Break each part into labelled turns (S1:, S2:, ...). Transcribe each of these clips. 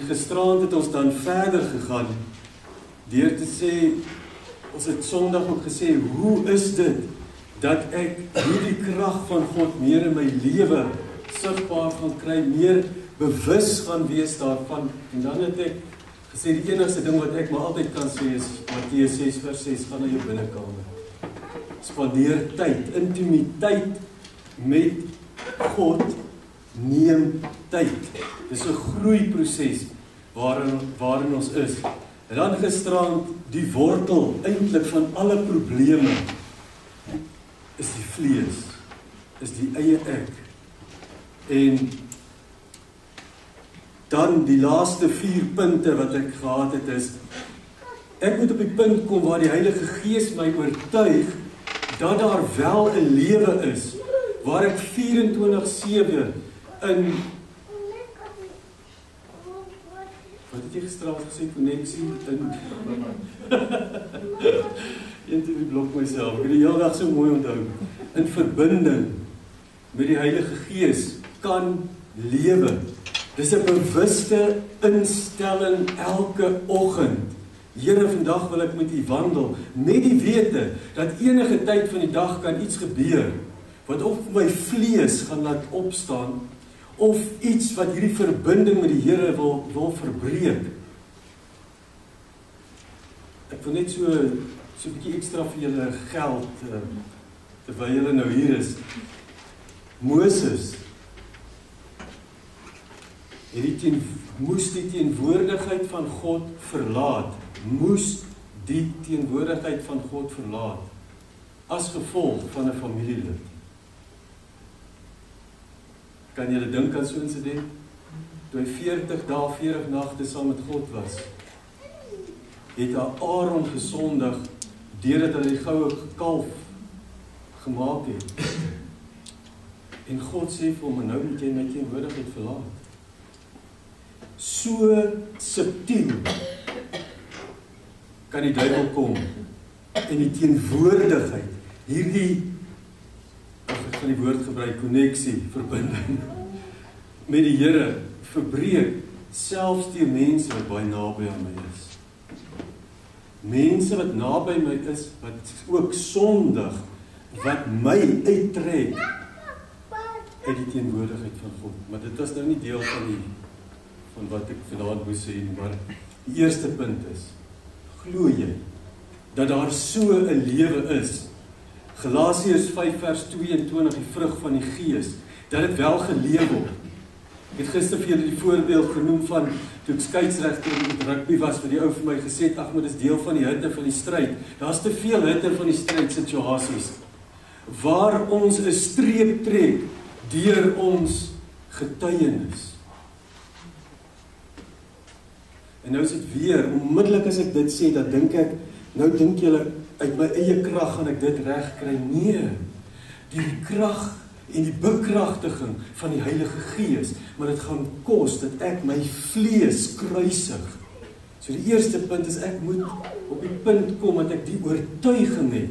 S1: Gisterand het ons dan verder gegaan deur te sê, ons het Sondag ook gesê, hoe is dit dat ek hierdie krag van God meer in my lewe sigbaar gaan kry, meer bewus gaan wees daarvan. En dan het ek gesê, die enigste ding wat ek maar altyd kan sê is, Matteus 6:6, gaan na jou binnekamer. Spandeer tyd, intimiteit met God, neem tyd. Dis 'n groeiproses waarin ons is. En dan gisterand, die wortel eintlik van alle probleme is die vlees, is die eie ek. En dan die laaste 4 punte wat ek gehad het is, ek moet op die punt kom waar die Heilige Gees my oortuig dat daar wel 'n lewe is, waar ek 24/7 in, wat het jy gisterand gesê, koneksie in, een blok myself, ek het die hele dag so mooi onthou, in verbinding met die Heilige Gees kan lewe. Dis 'n bewuste instelling elke oggend. Here, vandag wil ek met U wandel, met die wete, dat enige tyd van die dag kan iets gebeur, wat of my vlees gaan laat opstaan, of iets wat hierdie verbinding met die Here wil verbreek. Ek wil net so 'n bietjie ekstra vir julle geld, terwyl julle nou hier is. Moses moes die teenwoordigheid van God verlaat, as gevolg van 'n familielid. Kan julle dink aan so 'n insident? Toe hy 40 dae, 40 nagte saam met God was, het Aaron gesondig, deurdat hy die goue kalf gemaak het. En God sê vir hom, en nou moet jy my teenwoordigheid verlaat. So subtiel kan die duiwel kom en die teenwoordigheid, hierdie, ek gaan die woord gebruik, koneksie, verbinding met die Here verbreek, selfs die mense wat baie naby aan my is. Mense wat naby my is, wat ook sondig, wat my uittrek uit die teenwoordigheid van God. Maar dit was nou nie deel van wat ek vanaand moes sê, maar die eerste punt is, glo jy dat daar so 'n lewe is? Galasiërs 5:22, die vrug van die Gees, dat dit wel geleef word. Ek het gister vir julle die voorbeeld genoem van toe ek skeieregter met rugby was, vir die ou vir my gesê het, ag, maar dis deel van die hitte van die stryd. Daar's te veel hitte van die stryd situasies waar ons 'n streep trek deur ons getuienis. En nou is dit weer, onmiddellik as ek dit sê, dan dink ek, nou dink julle, uit my eie krag gaan ek dit regkry. Nee, die krag en die bekragtiging van die Heilige Gees, maar dit gaan kos dat ek my vlees kruisig. So die eerste punt is, ek moet op die punt kom dat ek die oortuiging het,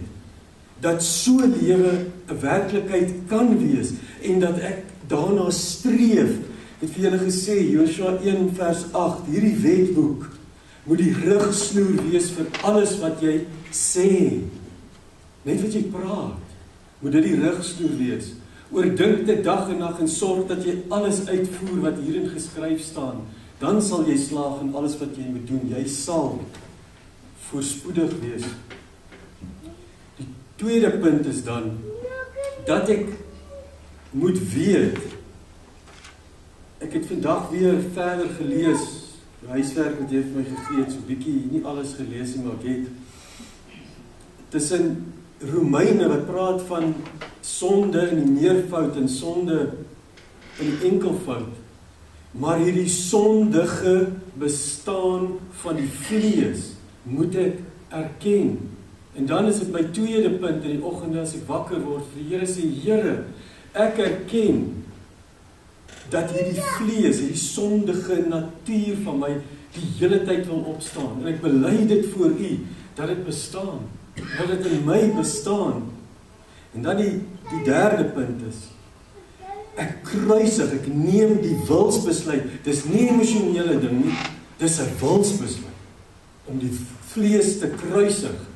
S1: dat so lewe 'n werklikheid kan wees, en dat ek daarna streef. Ek het vir julle gesê, Joshua 1:8, hierdie wetboek moet die rigsnoer wees vir alles wat jy sê. Net wat jy praat, moet dit die rigsnoer wees. Oordink dit dag en nag en sorg dat jy alles uitvoer wat hierin geskryf staan. Dan sal jy slaag in alles wat jy moet doen. Jy sal voorspoedig wees. Die tweede punt is dan, dat ek moet weet, ek het vandag weer verder gelees, die huiswerk wat jy vir my gegee het, so bietjie, nie alles gelees nie, maar ek het, tussen Romeine wat praat van sonde in die meervoud en sonde in die enkelvoud, maar hierdie sondige bestaan van die vlees moet ek erken. En dan is dit my tweede punt in die oggend as ek wakker word, vir die Here sê, Here, ek erken dat hierdie vlees, hierdie sondige natuur van my die hele tyd wil opstaan. En ek bely dit voor U, dat dit bestaan, dat dit in my bestaan. En dan die derde punt is, Ek kruisig, ek neem die wilsbesluit. Dis nie 'n emosionele ding nie, dis 'n wilsbesluit om die vlees te kruisig.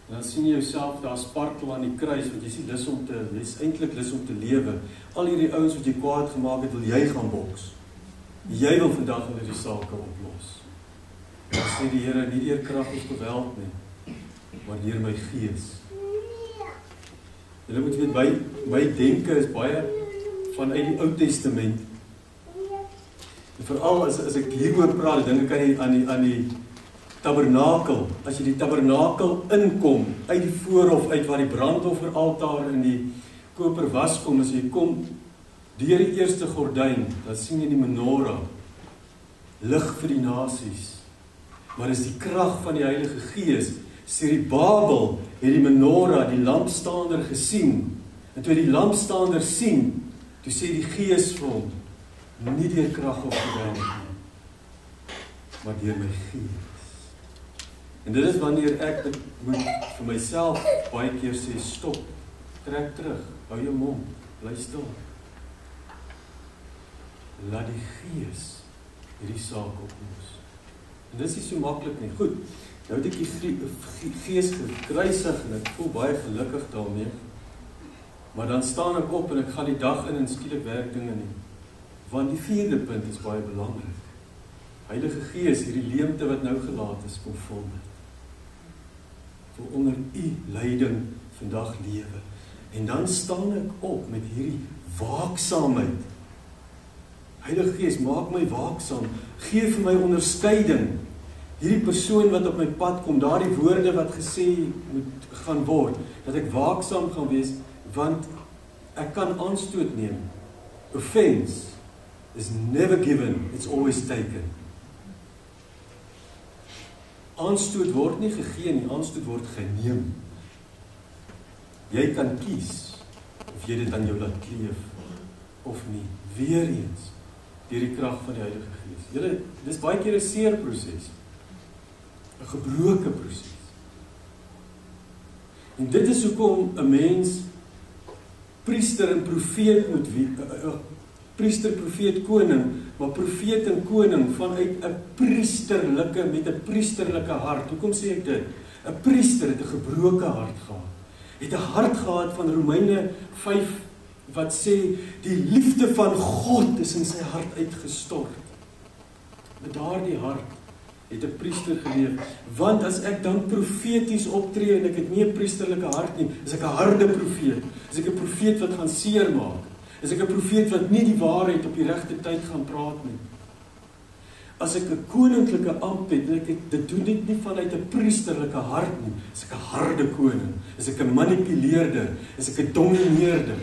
S1: En dan sien jy jouself daar spartel aan die kruis, want jy is eintlik lus om te lewe. Al hierdie ouens wat jy kwaad gemaak het, wil jy gaan boks. Jy wil vandag hulle die sake oplos. Dan sê die Here, nie deur krag of geweld nie, maar deur my gees. Julle moet weet, my denke is baie vanuit die Ou Testament. En veral as ek hieroor praat, dink ek aan die tabernakel. As jy die tabernakel inkom, uit die voorhof uit waar die brandofferaltaar in die koper was kom, as jy kom deur die eerste gordyn, dan sien jy die menorah, lig vir die nasies. Maar is die krag van die Heilige Gees. Serubabel het die menorah, die lampstander gesien. En toe die lampstander sien, toe sê die Gees vir hom, nie deur krag of geweld nie, maar deur my Gees. En dit is wanneer ek dit moet vir myself baie keer sê, stop, trek terug, hou jou mond, bly stil. Laat die Gees hierdie saak oplos. En dit is nie so maklik nie. Goed, nou het ek die Gees gekruisig en ek voel baie gelukkig daarmee. Maar dan staan ek op en ek gaan die dag in en skielik werk dinge nie. Want die vierde punt is baie belangrik. Heilige Gees, hierdie leemte wat nou gelaat is, kom vul dit. Vir onder u leiding vandag lewe. En dan staan ek op met hierdie waaksaamheid. Heilige Gees, maak my waaksaam. Gee vir my onderskeiding. Hierdie persoon wat op my pad kom, daardie woorde wat gesê moet gaan word, dat ek waaksaam gaan wees, want ek kan aanstoot neem. Offense is never given, it's always taken. Aanstoot word nie gegee nie, aanstoot word geneem. Jy kan kies of jy dit aan jou laat kleef of nie. Weereens deur die krag van die Heilige Gees. Julle, dis baie keer 'n seer proses. 'n Gebroke proses. En dit is hoekom 'n mens priester en profeet moet wees. Priester, profeet, koning, maar profeet en koning vanuit 'n priesterlike met 'n priesterlike hart. Hoekom sê ek dit? 'n Priester het 'n gebroke hart gehad. Het 'n hart gehad van Romeine 5 wat sê die liefde van God is in sy hart uitgestort. Met daardie hart het 'n priester geleef. Want as ek dan profeties optree en ek het nie 'n priesterlike hart nie, is ek 'n harde profeet. Is ek 'n profeet wat gaan seermaak. Is ek 'n profeet wat nie die waarheid op die regte tyd gaan praat nie. As ek 'n koninklike ampt het, en dit doen dit nie vanuit 'n priesterlike hart nie, is ek 'n harde koning, is ek 'n manipuleerder, is ek 'n domineerder.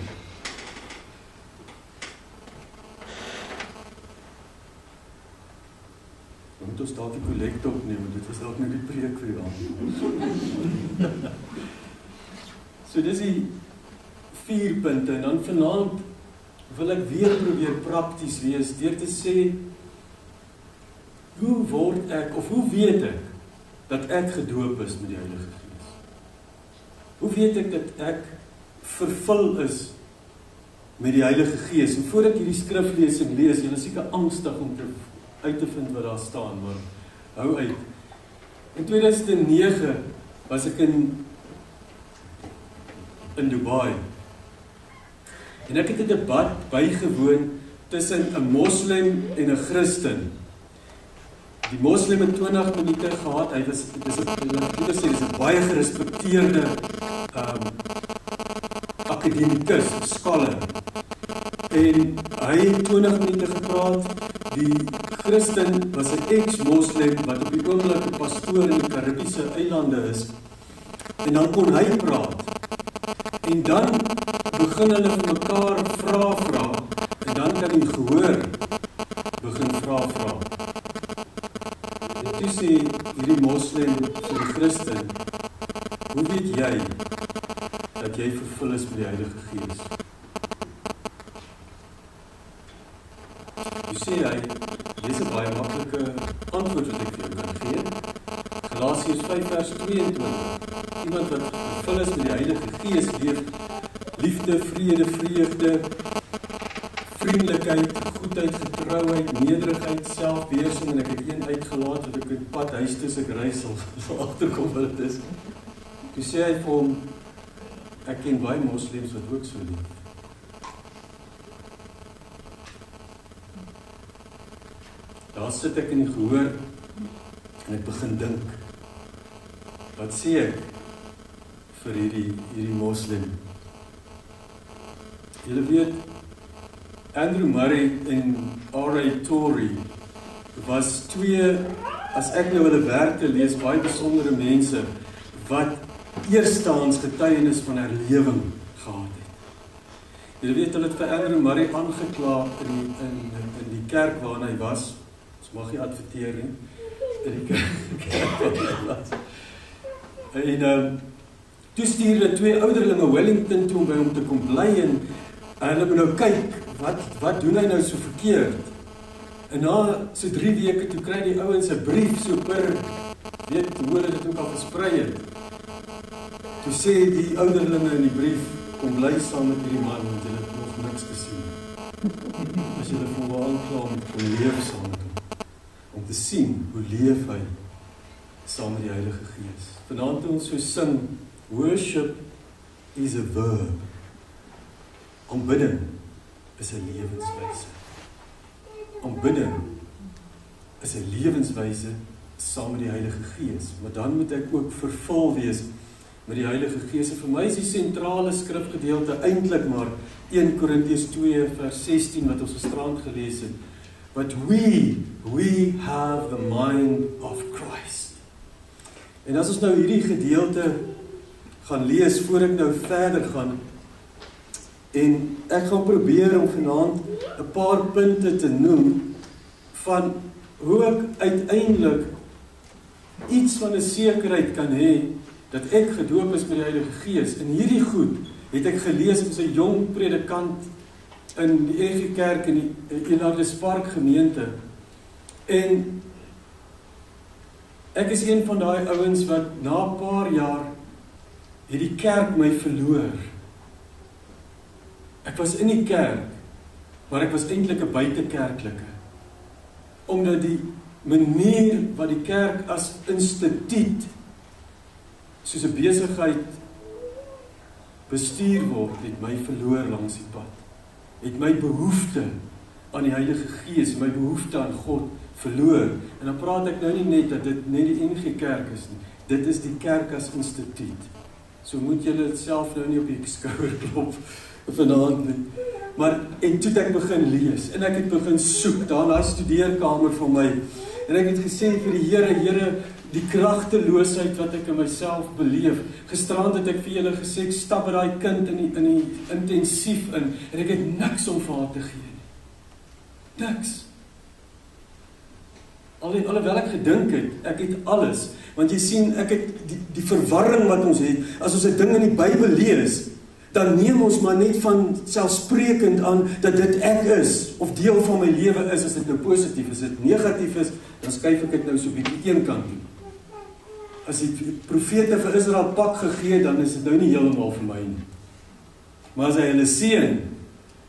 S1: Dan moet ons dalk die kollekte opneem, dit is dalk nou die preek vir die aand. So dis die 4 punte, en dan vanaand wil ek weer probeer prakties wees, deur te sê, hoe word ek, of hoe weet ek, dat ek gedoop is met die Heilige Gees? Hoe weet ek dat ek vervul is met die Heilige Gees? En voordat ek hierdie skriflesing lees, julle is seker angstig om uit te vind wat daar staan, maar hou uit. In 2009 was ek in Dubai. En ek het 'n debat bygewoon tussen 'n moslim en 'n Christen. Die moslim het 20 minute gehad. Hy was dis 'n baie gerespekteerde akademikus, scholar. En hy het 20 minute gepraat. Die Christen was 'n ex-moslim wat op die oomblik 'n pastoor in die Karibiese eilande is. En dan kon hy praat. En dan begin hulle vir mekaar vra, en dan kan die gehoor begin vra. En toe sê hierdie moslim vir die Christen, hoe weet jy dat jy vervul is met die Heilige Gees? Toe sê hy, dis 'n baie maklike antwoord wat ek vir jou kan gee. Galasiërs 5 vers 22. iemand wat vervul is met die Heilige Gees leef liefde, vrede, vreugde, vriendelikheid, goedheid, getrouheid, nederigheid, selfbeheersing, en ek het een uitgelaat dat ek het pad huis toe as ek reis sal agterkom wat dit is. Toe sê hy vir hom, ek ken baie moslems wat ook so lief. Daar sit ek in die gehoor en ek begin dink, wat sê ek vir hierdie moslim? Julle weet, Andrew Murray en R.A. Torrey was twee, as ek nou hulle werke lees, baie besondere mense, wat eerstehands getuienis van herlewing gehad het. Julle weet, hulle het vir Andrew Murray aangekla in die kerk waarin hy was, ons mag nie adverteer nie, in die kerk waarin hy was. En toe stuur hulle twee ouderlinge Wellington toe om by hom te kom bly, en hulle moet nou kyk, wat doen hy nou so verkeerd? En na so 3 weke toe kry die ouens 'n brief so per, weet hoe hulle dit ook al versprei het. Toe sê die ouderlinge in die brief, kom bly saam met hierdie man, want hulle het nog niks gesien. As julle vir hom aankla om te leef saam met hom, om te sien hoe leef hy saam met die Heilige Gees. Vanaand toe ons so sing, worship is a verb. Aanbidding is 'n lewenswyse. Aanbidding is 'n lewenswyse saam met die Heilige Gees. Maar dan moet ek ook vervul wees met die Heilige Gees. En vir my is die sentrale skrifgedeelte eintlik maar 1 Korintiërs 2 vers 16 wat ons gisterand gelees het. But we have the mind of Christ. En as ons nou hierdie gedeelte gaan lees, voor ek nou verder gaan, en ek gaan probeer om vanaand 'n paar punte te noem van hoe ek uiteindelik iets van 'n sekerheid kan hê dat ek gedoop is met die Heilige Gees. En hierdie goed het ek gelees as 'n jong predikant in die NG Kerk in die Elanders Park gemeente. En ek is een van daai ouens wat na 'n paar jaar het die kerk my verloor. Ek was in die kerk, maar ek was eintlik 'n buitekerklike. Omdat die manier wat die kerk as instituut, soos 'n besigheid bestuur word, het my verloor langs die pad. Het my behoefte aan die Heilige Gees, my behoefte aan God verloor. En dan praat ek nou nie net dat dit net die NG Kerk is nie. Dit is die kerk as instituut. So moet julle dit self nou nie op die skouer klop vanaand nie. Maar, en toe het ek begin lees, en ek het begin soek, daar in die studeerkamer van my, en ek het gesê vir die Here, die kragteloosheid wat ek in myself beleef, gisterand het ek vir julle gesê, ek stap by daai kind in die intensief in, en ek het niks om vir haar te gee nie. Niks. Alhoewel ek gedink het, ek het alles, want jy sien, ek het die verwarring wat ons het, as ons 'n ding in die Bybel lees, dan neem ons maar net van selfsprekend aan dat dit ek is, of deel van my lewe is, as dit nou positief is, as dit negatief is, dan skuif ek dit nou so bietjie een kant toe. As die profete vir Israel pak gegee, dan is dit nou nie heeltemal vir my nie. Maar as hy hulle seën,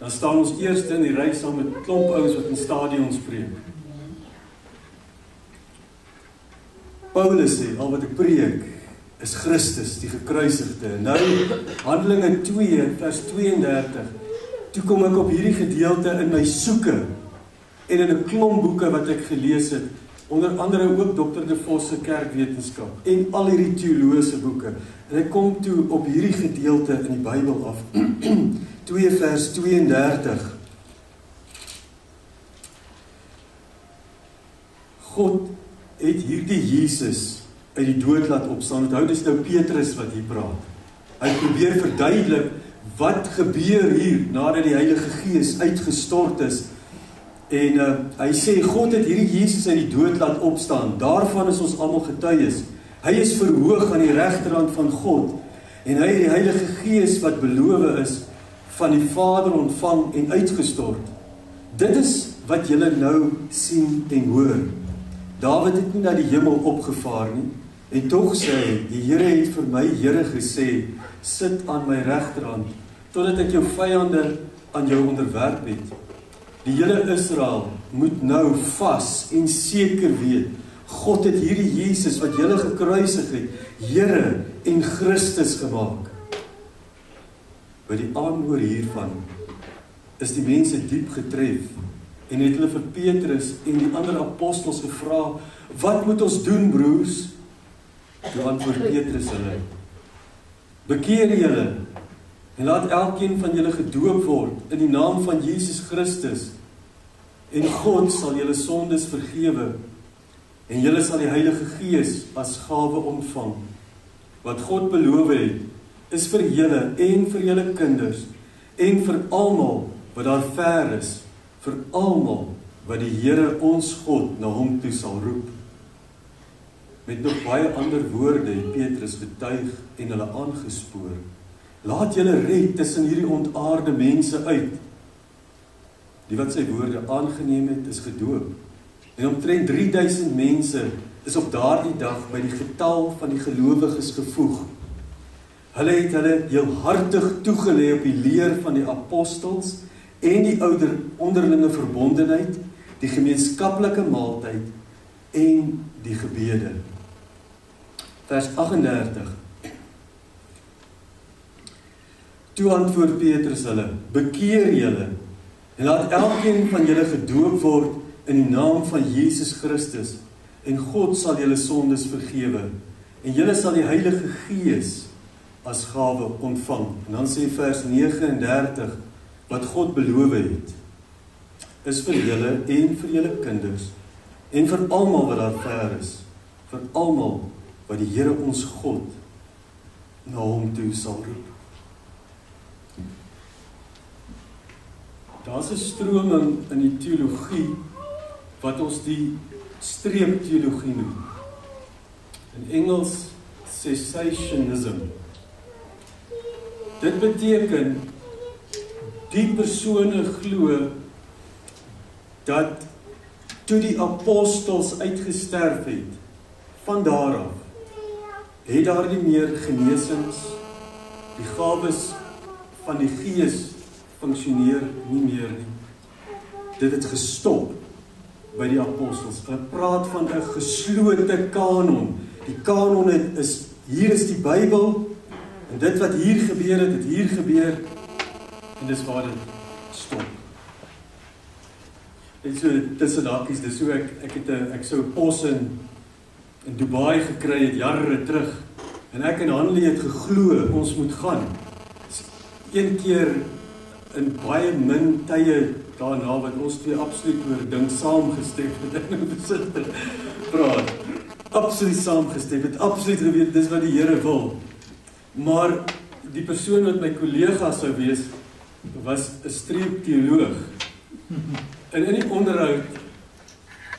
S1: dan staan ons eerste in die ry saam met klomp ouens wat in stadions preek. Paulus sê, al wat ek preek, is Christus, die gekruisigde. Nou, Handelinge 2, vers 32, toe kom ek op hierdie gedeelte in my soeke, en in 'n klomp boeke wat ek gelees het, onder andere ook Dr. De Vos se kerkwetenskap, en al hierdie teologiese boeke, en ek kom toe op hierdie gedeelte in die Bybel af, 2 vers 32, God het hierdie Jesus uit die dood laat opstaan. Onthou, dis nou Petrus wat hier praat. Hy probeer verduidelik wat gebeur hier nadat die Heilige Gees uitgestort is. En hy sê, God het hierdie Jesus uit die dood laat opstaan. Daarvan is ons almal getuies. Hy is verhoog aan die regterhand van God. En hy het die Heilige Gees wat beloof is, van die Vader ontvang en uitgestort. Dit is wat julle nou sien en hoor. Dawid het nie na die hemel opgevaar nie. En tog sê hy, die Here het vir my Here gesê, sit aan my regterhand, totdat ek jou vyande aan jou onderwerp het. Die hele Israel moet nou vas en seker weet, God het hierdie Jesus wat julle gekruisig het, Here en Christus gemaak. By die aanhoor hiervan is die mense diep getref en het hulle vir Petrus en die ander apostels gevra, wat moet ons doen, broers? Toe antwoord Petrus hulle, bekeer julle en laat elkeen van julle gedoop word in die naam van Jesus Christus en God sal julle sondes vergewe en julle sal die Heilige Gees as gawe ontvang. Wat God beloof het, is vir julle en vir julle kinders en vir almal wat daar ver is, vir almal wat die Here ons God na hom toe sal roep. Met nog baie ander woorde het Petrus getuig en hulle aangespoor. Laat julle red tussen hierdie ontaarde mense uit. Die wat sy woorde aangeneem het, is gedoop. En omtrent 3000 mense is op daardie dag by die getal van die gelowiges gevoeg. Hulle het hulle heelhartig toegelê op die leer van die apostels en die onderlinge verbondenheid, die gemeenskaplike maaltyd en die gebede. Vers 38. Toe antwoord Petrus hulle, bekeer julle en laat elkeen van julle gedoop word in die naam van Jesus Christus en God sal julle sondes vergewe en julle sal die Heilige Gees as gawe ontvang. En dan sê vers 39, wat God beloof het, is vir julle en vir julle kinders en vir almal wat daar ver is, vir almal wat die Here ons God na hom toe sal roep. Daar's 'n stroming in die teologie wat ons die streepteologie noem. In Engels cessationism. Dit beteken die persone glo dat toe die apostels uitgesterf het, van daar af het daar nie meer genesings, die gawes van die Gees funksioneer nie meer nie. Dit het gestop by die apostels. Hulle praat van 'n geslote kanon. Die kanon is, hier is die Bybel, en dit wat hier gebeur het, het hier gebeur, en dis waar dit stop. En so, tussen hakies, dis so ek sou 'n pos in Dubai gekry het, jare terug, en ek en Hanlie het geglo, ons moet gaan. Een keer in baie min tye daarna, wat ons twee absoluut oor ding saamgestem het, en oor besit praat, absoluut saamgestem het, absoluut geweet, dis wat die Here wil. Maar die persoon wat my kollega sou wees, was 'n streepteoloog. En in die onderhoud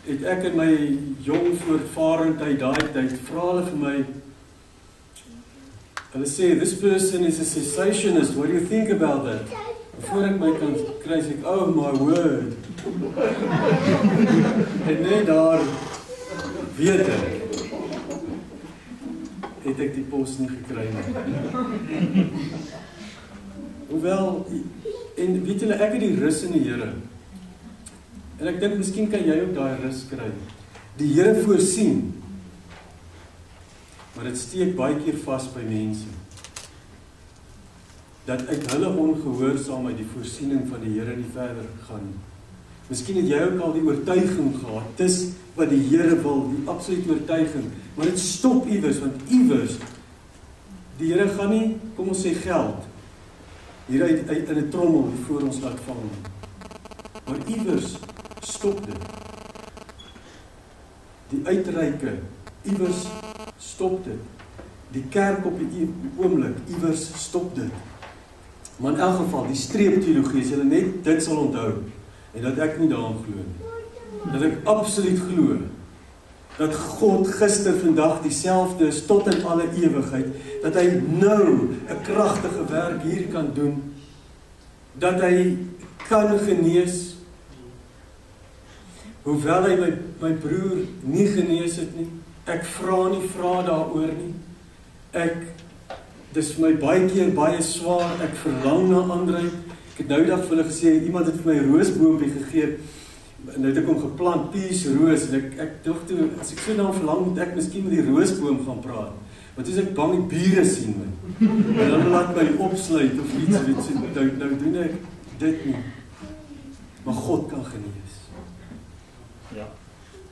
S1: het ek in my jong voortvarendheid daai tyd vra hulle vir my, hulle sê, this person is a cessationist, what do you think about that? Voor ek my kan kry, sê ek, oh my word. En net daar weet het ek die pos nie gekry nie. Hoewel, en weet julle, ek het die rus in die Here. En ek dink, miskien kan jy ook daai rus kry. Die Here voorsien, maar dit steek baie keer vas by mense. Dat uit hulle ongehoorsaamheid die voorsiening van die Here nie verder gaan. Miskien het jy ook al die oortuiging gehad, dis wat die Here wil, die absolute oortuiging, maar dit stop iewers, want iewers, die Here gaan nie, kom ons sê geld, hier uit in 'n trommel voor ons laat val, maar iewers stop dit. Die uitreike, iewers stop dit. Die kerk op die oomblik, iewers stop dit. Maar in elk geval, die streepteologie, as julle net dit sal onthou, en dat ek nie daaraan glo nie. Dat ek absoluut glo, dat God gister, vandag dieselfde is, tot in alle ewigheid, dat hy nou 'n kragtige werk hier kan doen, dat hy kan genees, hoewel hy my broer nie genees het nie, Ek vra nie vrae daaroor nie. Dis vir my baie keer baie swaar, ek verlang na anderheid. Ek het nou dag vir hulle gesê, iemand het vir my 'n roosboompie gegee, en nou het ek hom geplant, peace roos, en ek dink toe, as ek so nou verlang, moet ek miskien met die roosboom gaan praat. Want as ek bang die bure sien my, en dan laat my opsluit of iets, nou doen ek dit nie. Maar God kan genees.
S2: Ja.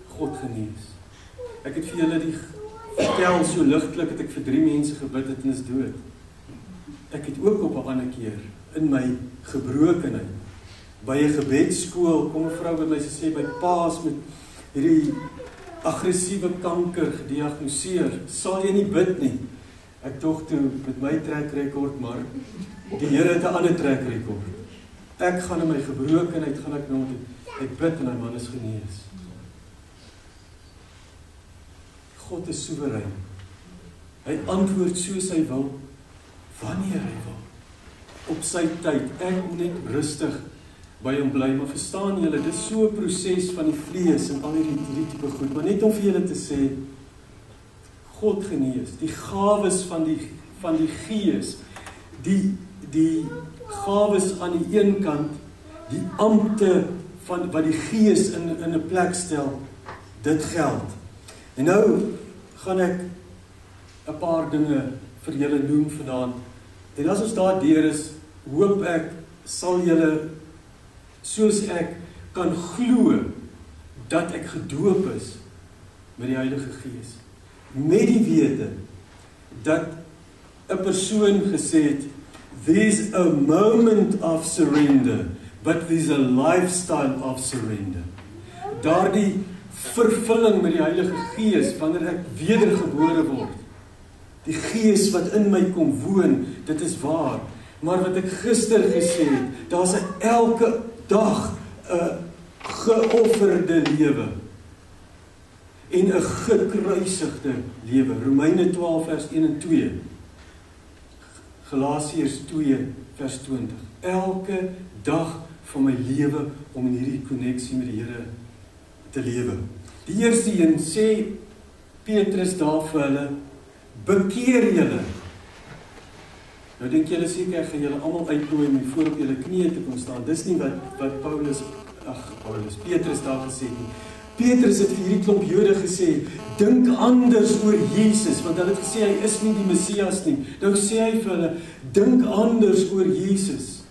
S1: God genees. Ek het vir julle die vertel so ligtelik dat ek vir 3 mense gebid het en is dood. Ek het ook op 'n ander keer in my gebrokenheid by 'n gebedsskool kom 'n vrou by my sê by paas met hierdie aggressiewe kanker gediagnoseer. Sal jy nie bid nie? Ek dog toe met my trekrekord, maar die Here het 'n ander trekrekord. Ek gaan in my gebrokenheid gaan ek nou ek bid en my man is genees. God is soewerein. Hy antwoord soos hy wil, wanneer hy wil, op sy tyd. Ek moet net rustig by hom bly, maar verstaan julle, dit is so 'n proses van die vlees en al hierdie tipe goed, maar net om vir julle te sê, God genees, die gawes van die Gees, die gawes aan die een kant, die ampte van wat die Gees in 'n plek stel, dit geld. En nou gaan ek 'n paar dinge vir julle noem vanaand. En as ons daar deur is, hoop ek sal julle, soos ek kan glo dat ek gedoop is met die Heilige Gees, met die wete dat 'n persoon gesê het, there's a moment of surrender, but there's a lifestyle of surrender. Daardie vervulling met die Heilige Gees, wanneer ek wedergebore word, die Gees wat in my kom woon, dit is waar, maar wat ek gister gesê het, daar's 'n elke dag 'n geofferde lewe, en 'n gekruisigde lewe, Romeine 12 vers 1 en 2, Galasiërs 2 vers 20, elke dag van my lewe om in hierdie koneksie met die Here te lewe. Die eerste een sê Petrus daar vir hulle, bekeer julle. Nou dink julle seker ek gaan julle almal uitnooi om voor op julle knieë te kom staan. Dis nie wat Petrus daar gesê het nie. Petrus het vir hierdie klomp Jode gesê, dink anders oor Jesus, want hulle het gesê hy is nie die Messias nie. Nou sê hy vir hulle, dink anders oor Jesus.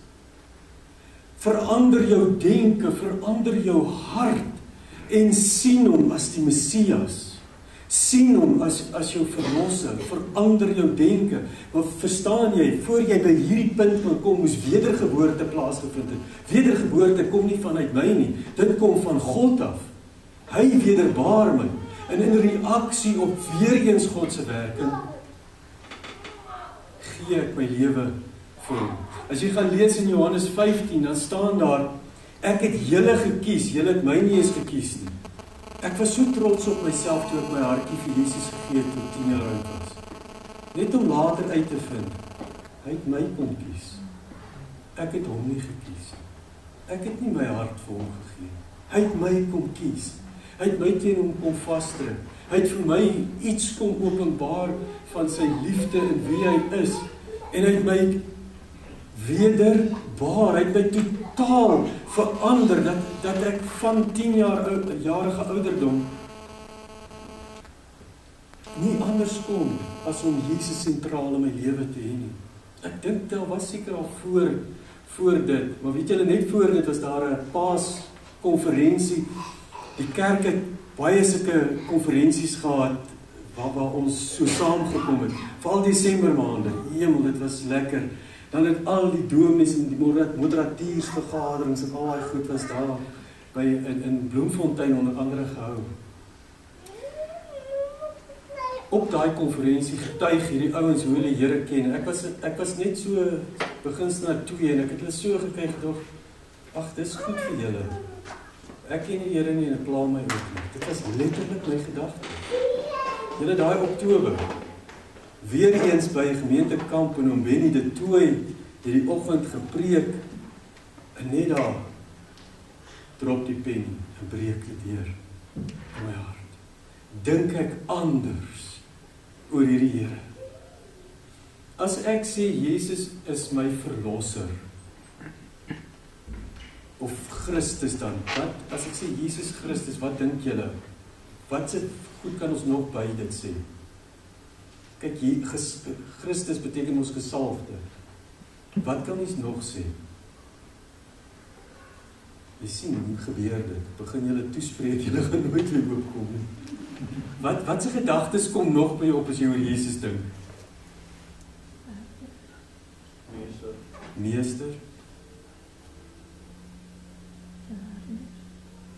S1: Verander jou denke, verander jou hart en sien hom as die Messias. Sien hom as jou verlosser, verander jou denke. Maar verstaan jy, voor jy by hierdie punt kan kom, moes wedergeboorte plaasgevind het. Wedergeboorte kom nie vanuit my nie, dit kom van God af. Hy wederbaar my, en in reaksie op weer eens God se werking, gee ek my lewe vir hom. As jy gaan lees in Johannes 15, dan staan daar, ek het julle gekies, julle het my nie eens gekies nie. Ek was so trots op myself toe ek my hartjie vir Jesus gegee het toe ek 10 jaar oud was. Net om later uit te vind, hy het my kom kies. Ek het hom nie gekies. Ek het nie my hart vir hom gegee. Hy het my kom kies. Hy het my teen hom kom vasdruk. Hy het vir my iets kom openbaar van sy liefde en wie hy is. En hy het my wederbaar, hy het my totaal verander, dat ek van 10-jarige ouderdom nie anders kon as om Jesus sentraal in my lewe te hê nie. Ek dink daar was seker al voor dit, maar weet julle, net voor dit was daar 'n paaskonferensie. Die kerk het baie sulke konferensies gehad waar ons so saamgekom het, veral Desember maande. Hemel, dit was lekker. Dan het al die dominees en die moderateursvergaderings en al daai goed was daar in Bloemfontein onder andere gehou. Op daai konferensie getuig hierdie ouens hoe hulle Here ken. Ek was net so begins na 2 en ek het hulle so gekry gedog, ag, dis goed vir julle. Ek ken die Here nie en ek pla my ook nie. Dit was letterlik my gedagte. Julle daai Oktober, weer eens by gemeentekamp in Ombeni de Tooi, die oggend gepreek, en net daar drop die pen en breek dit deur in my hart. dink ek anders oor hierdie Here. As ek sê Jesus is my verlosser, of Christus dan, as ek sê Jesus Christus, wat dink julle? Wat se goed kan ons nog by dit sê? Kyk, Christus beteken ons gesalfde. Wat kan ons nog sê? Jy sien, hoe gebeur dit? Begin julle toespreek, julle gaan nooit weer oopkom nie. Wat se gedagtes kom nog by jou op as jy oor Jesus dink? Meester.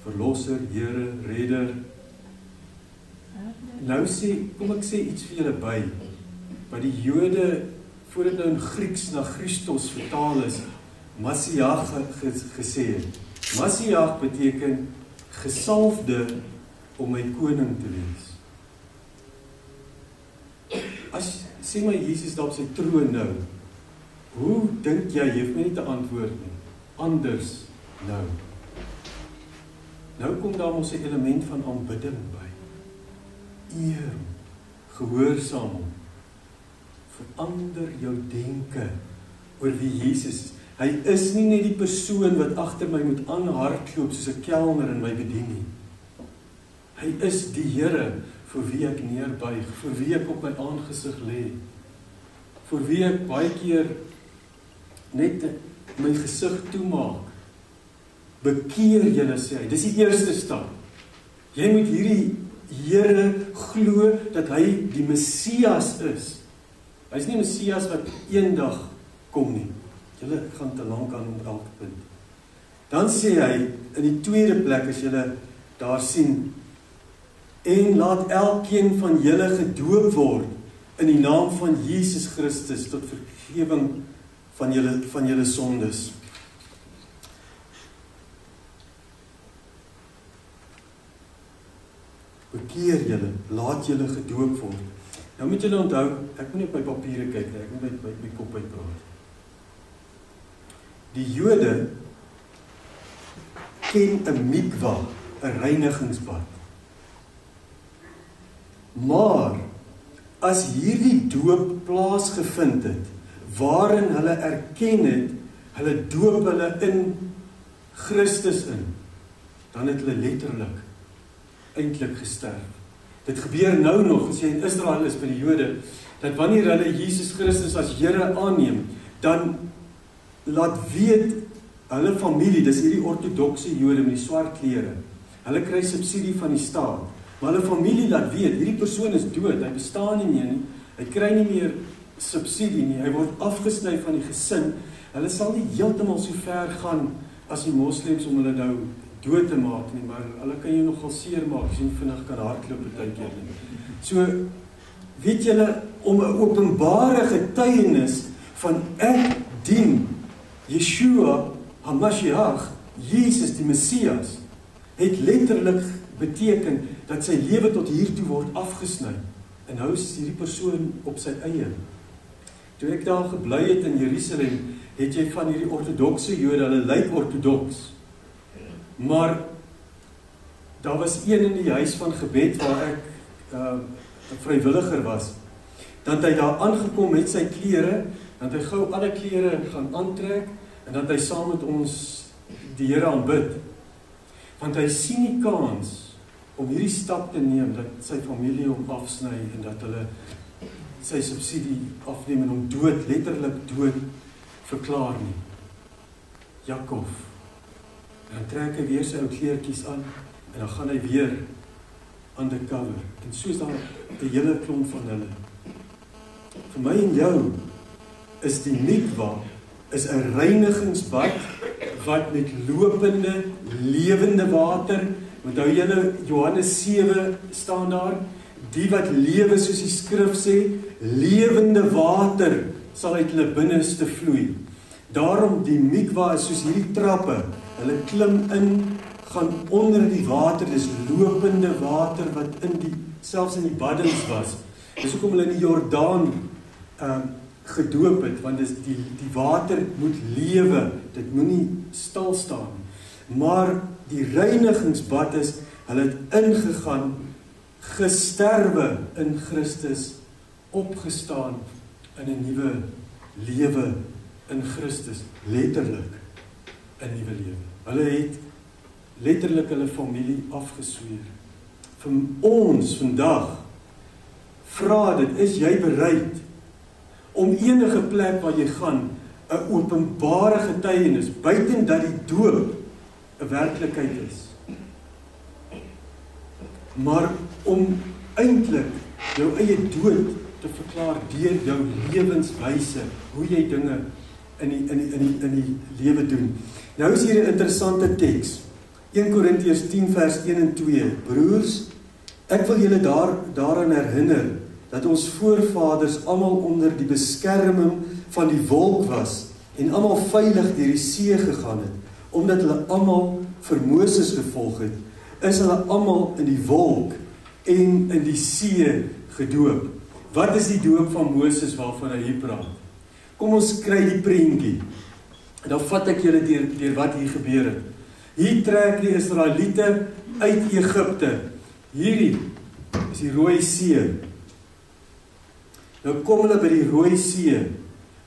S1: Verlosser, Here, Redder. Nou kom ek sê iets vir julle by. Wat die Jode, voordat nou in Grieks na Christos vertaal is, Messias gesê het. Messias beteken gesalfde om my koning te wees. As sê my Jesus daar op sy troon nou, hoe dink jy hoef my nie te antwoord nie, anders nou. Nou kom daar ons 'n element van aanbidding by. Eer, gehoorsaam hom. Verander jou denke oor wie Jesus is. Hy is nie net die persoon wat agter my moet aanhardloop soos 'n kelner in my bediening nie. Hy is die Here vir wie ek neerbuig, vir wie ek op my aangesig lê, vir wie ek baie keer net my gesig toemaak. Bekeer julle, sê hy. Dis die eerste stap. Jy moet hierdie Here glo dat hy die Messias is. Hy is nie Messias wat eendag kom nie. Julle gaan te lank aan elke punt. Dan sê hy in die tweede plek as julle daar sien, en laat elkeen van julle gedoop word in die naam van Jesus Christus tot vergewing van julle sondes. Bekeer julle, laat julle gedoop word. Nou moet julle onthou, ek moet nie op my papiere kyk nie, ek moet my kop uitpraat. Die Jode ken 'n mikwa, 'n reinigingsbad. Maar as hierdie doop plaasgevind het, waarin hulle erken het, hulle doop hulle in Christus in, dan het hulle letterlik eintlik gesterf. Dit gebeur nou nog, as jy in Israel is by die Jode, dat wanneer hulle Jesus Christus as Here aanneem, dan laat weet hulle familie, dis hierdie ortodokse Jode met die swart klere, hulle kry subsidie van die staat, maar hulle familie laat weet, hierdie persoon is dood, hy bestaan nie meer nie, hy kry nie meer subsidie nie, hy word afgesny van die gesin, hulle sal nie heeltemal so ver gaan as die moslems om hulle nou dood te maak nie, maar hulle kan jou nogal seer maak, as jy nie vinnig kan hardloop partykeer nie. So, weet julle, om 'n openbare getuienis van ek dien Yeshua HaMashiach, Jesus die Messias, het letterlik beteken dat sy lewe tot hiertoe word afgesny. En nou is hierdie persoon op sy eie. Toe ek daar gebly het in Jerusalem, het jy van hierdie ortodokse Jode, hulle lyk ortodoks. Maar daar was een in die huis van gebed waar ek 'n vrywilliger was. Dan het hy daar aangekom met sy klere, dan het hy gou alle klere gaan aantrek en dan het hy saam met ons die Here aanbid. Want hy sien die kans om hierdie stap te neem dat sy familie hom afsny en dat hulle sy subsidie afneem en hom dood, letterlik dood verklaar nie. Jakob. En dan trek hy weer sy ou kleertjies aan en dan gaan hy weer undercover. En so is daar 'n hele klomp van hulle. Vir my en jou is die mikwa is 'n reinigingsbad wat met lopende, lewende water, onthou julle Johannes 7 staan daar, die wat lewe soos die skrif sê, lewende water sal uit hulle binneste vloei. Daarom die mikwa is soos hierdie trappe, hulle klim in, gaan onder die water, dis lopende water wat selfs in die baddens was. Dis hoekom hulle in die Jordaan gedoop het, want die water moet lewe, dit moenie stil staan. Maar die reinigingsbad is, hulle het ingegaan, gesterwe in Christus, opgestaan in 'n nuwe lewe in Christus, letterlik 'n nuwe lewe. Hulle het letterlik hulle familie afgesweer. Vir ons vandag vra dit, is jy bereid om enige plek waar jy gaan 'n openbare getuienis, buiten dat die doop 'n werklikheid is, maar om eintlik jou eie dood te verklaar deur jou lewenswyse, hoe jy dinge in die lewe doen. Nou is hier 'n interessante teks. 1 Korintiërs 10 vers 1 en 2. Broers, ek wil julle daaraan herinner dat ons voorvaders almal onder die beskerming van die wolk was en almal veilig deur die see gegaan het, omdat hulle almal vir Moses gevolg het, is hulle almal in die wolk en in die see gedoop. Wat is die doop van Moses waarvan hy hier praat? Kom ons kry die prentjie. En dan vat ek julle deur wat hier gebeur het. Hier trek die Israeliete uit Egipte. Hierdie is die Rooi See. Nou kom hulle by die Rooi See.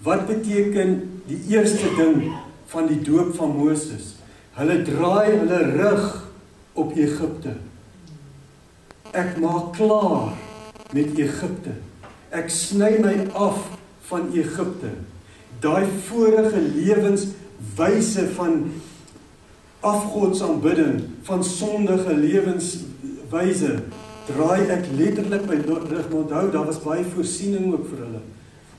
S1: Wat beteken die eerste ding van die doop van Moses? Hulle draai hulle rug op Egipte. Ek maak klaar met Egipte. Ek sny my af van Egipte. Daai vorige lewenswyse van afgodsaanbidding, van sondige lewenswyse, draai ek letterlik my rug. Onthou, daar was baie voorsiening ook vir hulle.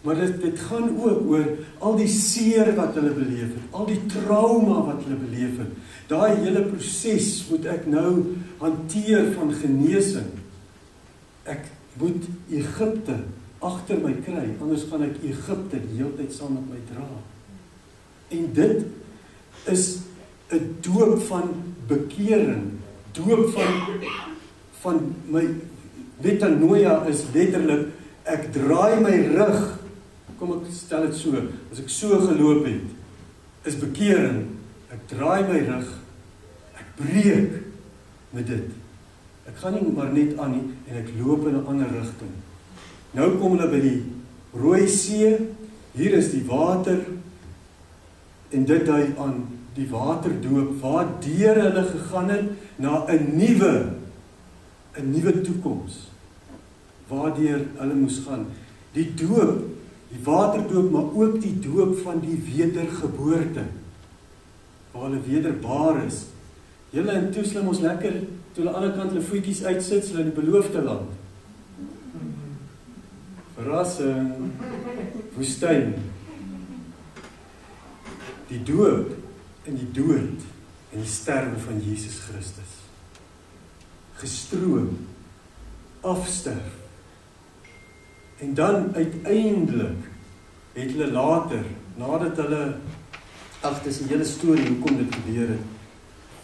S1: Maar dit gaan ook oor al die seer wat hulle beleef het, al die trauma wat hulle beleef het. Daai hele proses moet ek nou hanteer van genesing. Ek moet Egipte agter my kry, anders gaan ek Egipte die hele tyd saam met my dra. En dit is 'n doop van bekering, doop van my metanoia is letterlik, ek draai my rug, kom ek stel dit so, as ek so geloop het, is bekering, ek draai my rug, ek breek met dit. Ek gaan nie maar net aan nie, en ek loop in 'n ander rigting. Nou kom hulle by die Rooi See, hier is die water, en dit dui aan die waterdoop, waardeur hulle gegaan het na 'n nuwe toekoms, waardeur hulle moes gaan. Die doop, die waterdoop, maar ook die doop van die wedergeboorte, waar hulle wederbaar is. Julle in Toeslim ons lekker, toe hulle aan die ander kant hulle voetjies uitsit, hulle in die beloofde land. Verrassing, woestyn. Die doop en die dood en die sterwe van Jesus Christus. Gestroom, afsterf. En dan uiteindelik het hulle later, nadat hulle, dis 'n hele storie hoekom dit gebeur het,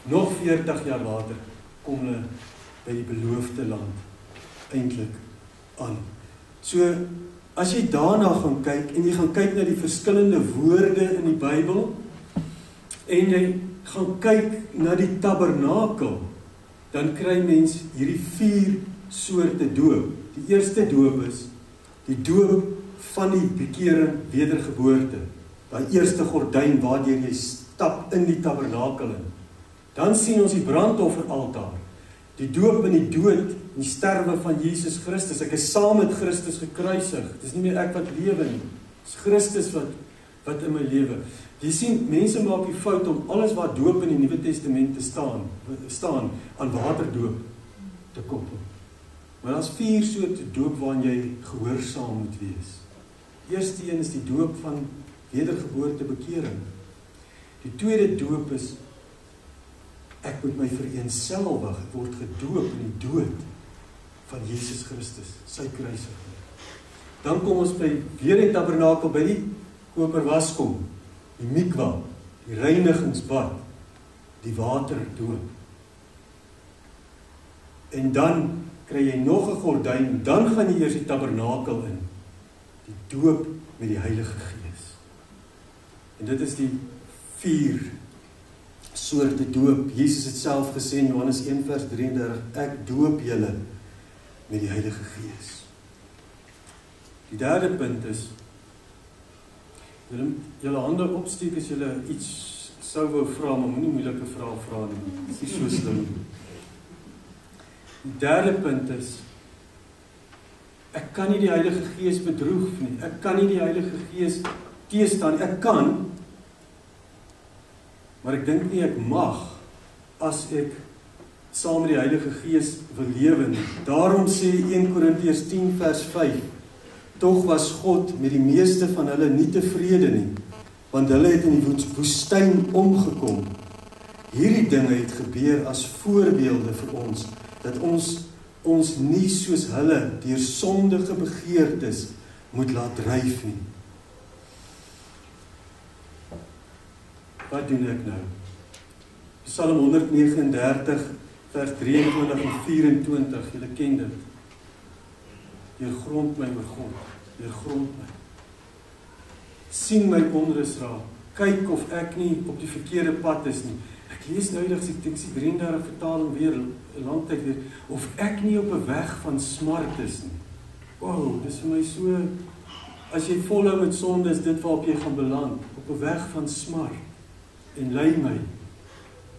S1: nog 40 jaar later, kom hulle by die beloofde land eintlik aan. So, as jy daarna gaan kyk, en jy gaan kyk na die verskillende woorde in die Bybel, en jy gaan kyk na die tabernakel, dan kry mens hierdie 4 soorte doop. Die eerste doop is die doop van die bekering, wedergeboorte. Daai eerste gordyn waardeur jy stap in die tabernakel in. Dan sien ons die brandofferaltaar. Die doop in die dood en die sterwe van Jesus Christus. Ek is saam met Christus gekruisig. Dis nie meer ek wat lewe nie. Dis Christus wat in my lewe. Jy sien, mense maak die fout om alles wat doop in die Nuwe Testament te staan aan waterdoop te koppel. Maar daar's 4 soorte doop waarin jy gehoorsaam moet wees. Eerste een is die doop van wedergeboorte bekering. Die tweede doop is ek moet my vereenselwig, ek word gedoop in die dood van Jesus Christus, sy kruisiging. Dan kom ons by weer die tabernakel, by die koperwaskom, die mikwa, die reinigingsbad, die waterdoop. En dan kry jy nog 'n gordyn, dan gaan jy eers die tabernakel in, die doop met die Heilige Gees. En dit is die 4 soorte doop. Jesus het self gesê in Johannes 1 vers 33, ek doop julle met die Heilige Gees. Die derde punt is, julle hande opsteek as julle iets sou wou vra, maar moenie moeilike vrae vra nie. Dit is nie so slim. Die derde punt is, ek kan nie die Heilige Gees bedroeg nie. Ek kan nie die Heilige Gees teestaan. Ek kan, maar ek dink nie ek mag as ek saam met die Heilige Gees wil lewe nie. Daarom sê 1 Korintiërs 10 vers 5, tog was God met die meeste van hulle nie tevrede nie, want hulle het in die woestyn omgekom. Hierdie dinge het gebeur as voorbeelde vir ons, dat ons nie soos hulle deur sondige begeertes moet laat dryf nie. Wat doen ek nou? Psalm 139 vers 23 en 24, julle ken dit. Deurgrond my oor God, deurgrond my. Sien my onrus raak, kyk of ek nie op die verkeerde pad is nie. Ek lees noudigs die 33 vertaling weer, 'n lang tyd weer, of ek nie op 'n weg van smart is nie. Wow, dis vir my so, as jy volhou met sonde, is dit waarop jy gaan beland, op 'n weg van smart, en lei my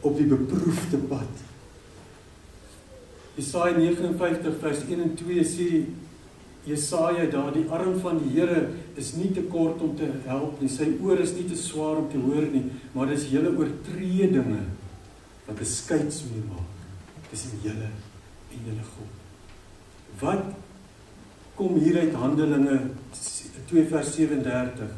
S1: op die beproefde pad. Jesaja 59 vers 1 en 2 sê Jesaja daar, die arm van die Here is nie te kort om te help nie, sy oor is nie te swaar om te hoor nie, maar dis julle oortredinge wat 'n skeidsmuur maak tussen julle en julle God. Wat kom hier uit Handelinge 2 vers 37?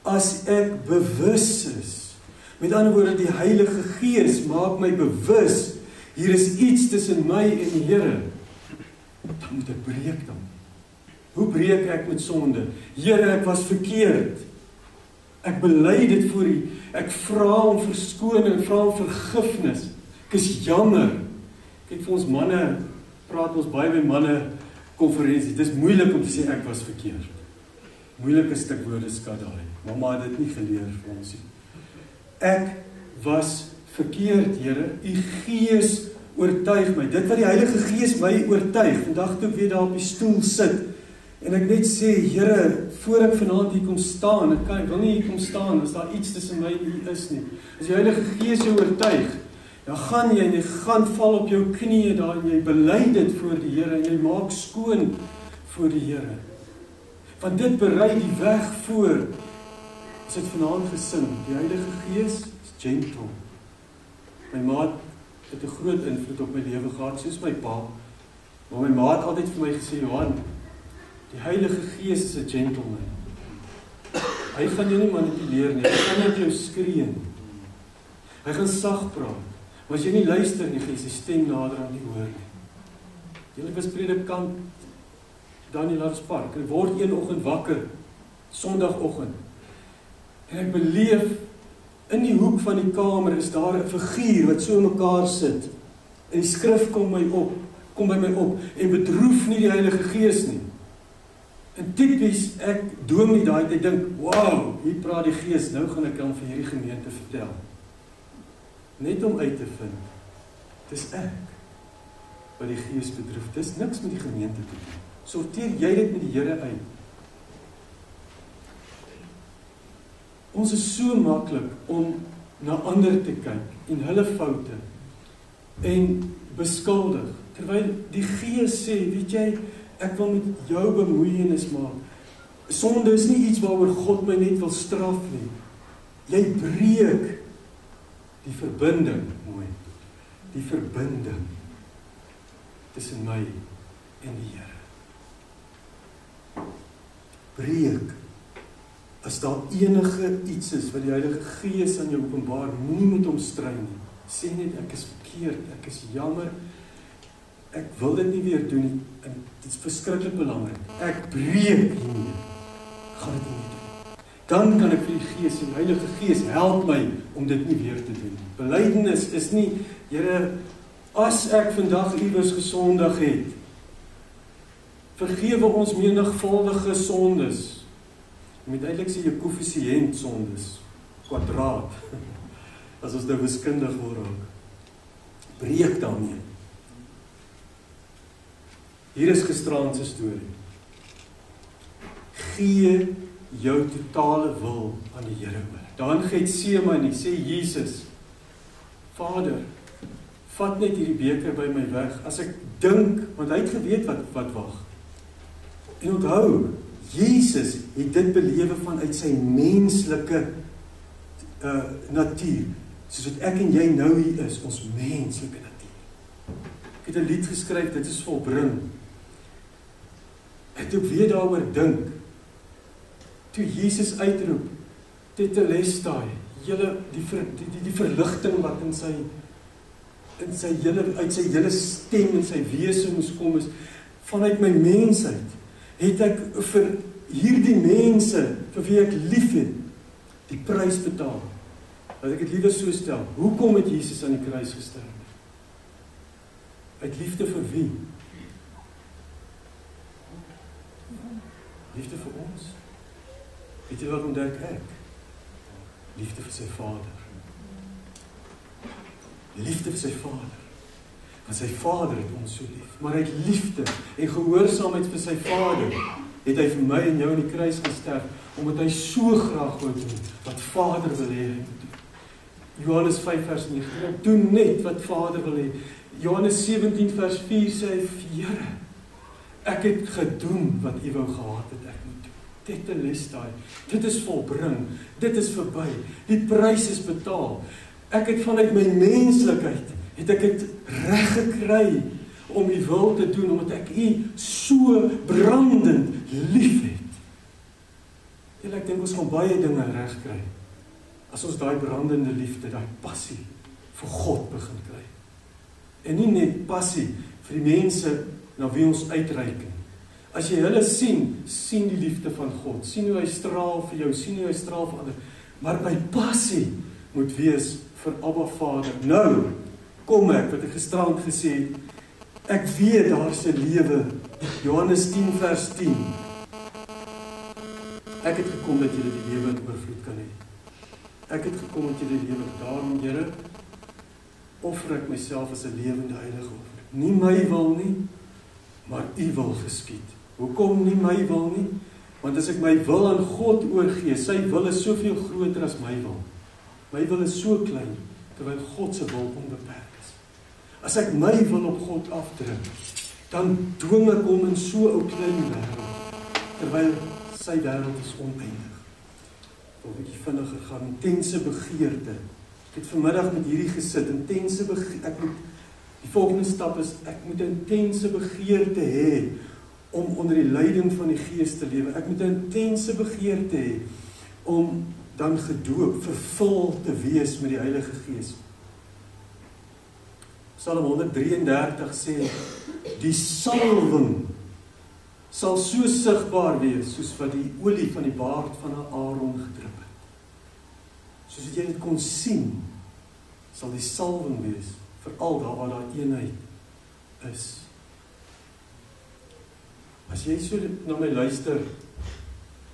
S1: As ek bewus is, met ander woorde, die Heilige Gees maak my bewus, hier is iets tussen my en die Here, dan moet ek breek dan. Hoe breek ek met sonde? Here, ek was verkeerd. Ek bely dit voor U. Ek vra om verskoning, vra om vergifnis. Ek is jammer. Kyk, vir ons manne, praat ons baie by manne konferensie. Dit is moeilik om te sê ek was verkeerd. Moeilike stuk woordeskat daai. Mamma het dit nie geleer vir ons nie. Ek was verkeerd, Here. U Gees oortuig my. Dit wat die Heilige Gees my oortuig. Vandag toe ek weer daar op die stoel sit, en ek net sê, Here, voor ek vanaand hier kom staan, ek wil nie hier kom staan, as daar iets tussen my en U is nie. As die Heilige Gees jou oortuig, dan gaan jy en jy gaan val op jou knieë daar, en jy bely dit voor die Here, en jy maak skoon voor die Here. Want dit berei die weg voor. Ons het vanaand gesing, die Heilige Gees is gentle. My maat het 'n groot invloed op my lewe gehad, soos my pa. Maar my maat het altyd vir my gesê, Johan, die Heilige Gees is 'n gentleman. Hy gaan jou nie manipuleer nie, hy gaan nie op jou skree nie. Hy gaan sag praat. Maar as jy nie luister nie, gaan jy sy stem nader aan die hoor nie. Jy was predikant Daniel Larspark, en ek word een oggend wakker, Sondagoggend, en ek beleef, in die hoek van die kamer is daar 'n figuur wat so in mekaar sit, en die skrif kom by my op, en bedroef nie die Heilige Gees nie. En typies, ek doom nie daai, ek dink, wow, hier praat die Gees, nou gaan ek dan vir hierdie gemeente vertel. Net om uit te vind, dis ek, wat die Gees bedroef, dis niks met die gemeente te doen. Sorteer jy dit met die Here uit. Ons is so maklik om na ander te kyk, en hulle foute, en beskuldig, terwyl die Gees sê, weet jy, ek wil met jou bemoeienis maak. Sonde is nie iets waaroor God my net wil straf nie. Jy breek die verbinding, mooi, die verbinding tussen my en die Here. Breek, as daar enige iets is wat die Heilige Gees aan jou openbaar, moenie met hom stry nie. Sê net, ek is verkeerd, ek is jammer, ek wil dit nie weer doen nie, en dit is verskriklik belangrik. Ek breek hiermee. Gaan dit nie doen. Dan kan ek vir die Gees, die Heilige Gees, help my om dit nie weer te doen. Belydenis is nie, Here, as ek vandag iewers gesondig het, vergewe ons menigvuldige sondes. Jy moet eintlik sê jou koëffisiënt sondes, kwadraat, as ons nou wiskundig wil raak. Breek daarmee. Hier is gisteraand se storie. Gee jou totale wil aan die Here oor. Daar in Getsemane sê Jesus, Vader, vat net hierdie beker by my weg. As ek dink, want hy het geweet wat wag. En onthou, Jesus het dit belewe vanuit sy menslike natuur. Soos wat ek en jy nou hier is, ons menslike natuur. Ek het 'n lied geskryf, dit is volbring. Ek het ook weer daaroor dink. Toe Jesus uitroep, Tetelestai, die verligting wat uit sy hele stem en sy wese moes kom is, vanuit my mensheid, het ek vir hierdie mense, vir wie ek lief het, die prys betaal. Dat ek het liewer so stel, hoekom het Jesus aan die kruis gesterf? Uit liefde vir wie? Liefde vir ons. Weet jy wat ontdek ek? Liefde vir sy Vader. Liefde vir sy Vader. Want sy Vader het ons so lief. Maar uit liefde en gehoorsaamheid vir sy Vader het hy vir my en jou in die kruis gesterf, omdat hy so graag wou doen wat Vader wil hê hy moet doen. Johannes 5 vers 9, doen net wat Vader wil hê. Johannes 17 vers 4 sê hy, Here, ek het gedoen wat U wou gehad het ek moet doen. Tetelestai, dit is volbring, dit is verby, die prys is betaal. Ek het vanuit my menslikheid, het ek het reg gekry om U wil te doen, omdat ek U so brandend lief het. Ek dink ons gaan baie dinge reg kry, as ons daai brandende liefde, daai passie vir God begin kry. En nie net passie vir die mense na wie ons uitreik. As jy hulle sien die liefde van God, sien hoe hy straal vir jou, sien hoe hy straal vir ander, maar my passie moet wees vir Abba Vader. Nou, kom ek, wat ek gisterand gesê het, ek weet daar se lewe, Johannes 10 vers 10, ek het gekom dat julle die lewe in oorvloed kan hê. Ek het gekom dat julle die lewe, daarom Here, offer ek myself as 'n lewende heilige offer. Nie my wil nie, maar U wil geskied. Hoekom nie my wil nie? Want as ek my wil aan God oorgee, sy wil is soveel groter as my wil. My wil is so klein, terwyl God se wil onbeperk is. As ek my wil op God afdruk, dan dwing ek hom in so 'n ou klein wêreld, terwyl sy wêreld is oneindig. Wil 'n bietjie vinniger gaan, intense begeerte. Ek het vanmiddag met hierdie gesit, intense begeerte. Die volgende stap is, ek moet 'n intense begeerte hê om onder die leiding van die Gees te lewe. Ek moet 'n intense begeerte hê om dan gedoop, vervul te wees met die Heilige Gees. Psalm 133 sê, die salwing sal so sigbaar wees, soos wat die olie van die baard van Aaron gedrup het. Soos wat jy dit kon sien, sal die salwing wees, veral daar waar daar eenheid is. As jy so na my luister,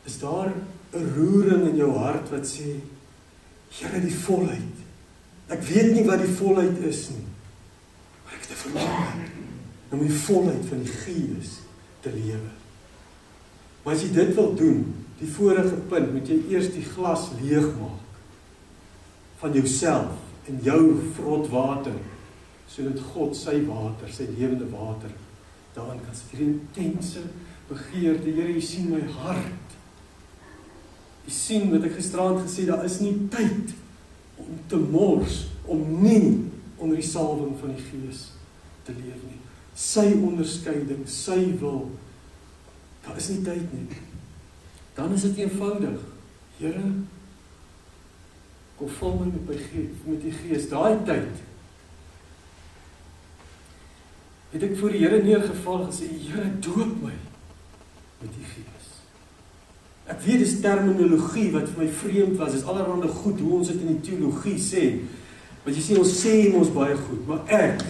S1: is daar 'n roering in jou hart wat sê, Here, die volheid. Ek weet nie wat die volheid is nie, maar ek het 'n verlange om die volheid van die Gees te lewe. Maar as jy dit wil doen, die vorige punt, moet jy eers die glas leegmaak van jouself en jou vrot water, sodat God sy water, sy lewende water, daarin kan sit. Hierdie intense begeerte, Here, U sien my hart. U sien wat ek gisterand gesê, daar is nie tyd om te mors, om nie onder die salwing van die Gees te leef nie. Sy onderskeiding, sy wil, daar is nie tyd nie. Dan is dit eenvoudig. Here, kom vul my met die Gees. Daai tyd het ek voor die Here neergeval en gesê, Here, doop my met die Gees. Ek weet dis terminologie wat vir my vreemd was, is allerhande goed hoe ons dit in die teologie sê. Want jy sê, ons sê ons baie goed, maar ek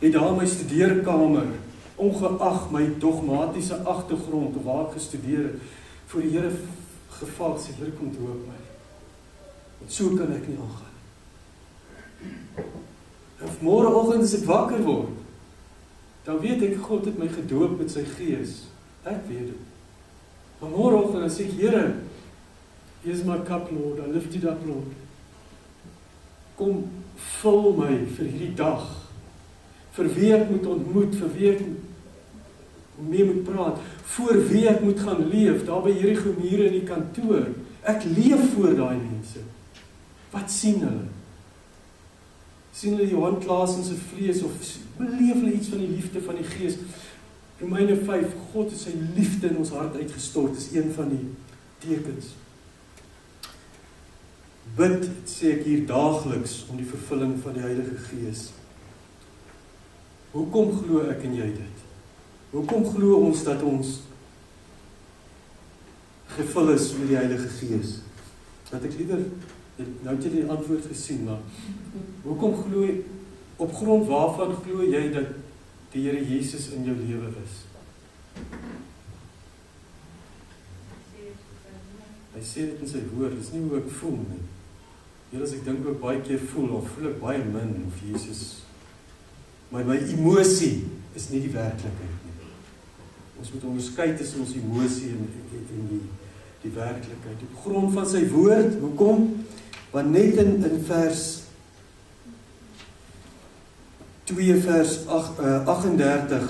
S1: het daar in my studeerkamer, ongeag my dogmatiese agtergrond of waar ek gestudeer het, voor die Here geval sê, Here, kom doop my. Want so kan ek nie aangaan. En môreoggend as ek wakker word, dan weet ek, God het my gedoop met sy Gees. Ek weet dit. Maar môreoggend dan sê ek, Here, here's my cup, Lord, I lift it up, Lord. Kom, vul my vir hierdie dag, vir wie ek moet ontmoet, vir wie ek mee moet praat, voor wie ek moet gaan leef, daar by Jerigo mure in die kantoor. Ek leef voor daai mense. Wat sien hulle? Sien hulle Johan Klaas in sy vlees, of beleef hulle iets van die liefde van die Gees? Romeine 5, God het sy liefde in ons hart uitgestort, is een van die tekens. Bid, sê ek hier daagliks, om die vervulling van die Heilige Gees. Hoekom glo ek en jy dit? Hoekom glo ons dat ons gevul is met die Heilige Gees? Dat ek liever, nou het jy die antwoord gesien, maar hoekom glo jy, op grond waarvan glo jy dat die Here Jesus in jou lewe is? Hy sê dit in sy woord, dit is nie hoe ek voel nie. Hier as ek dink ook baie keer voel, of voel ek baie min, of Jesus, my emosie is nie die werklikheid nie. Ons moet onderskei tussen ons emosie en die werklikheid. Op grond van sy woord, hoekom? Want net in vers 2 vers 38,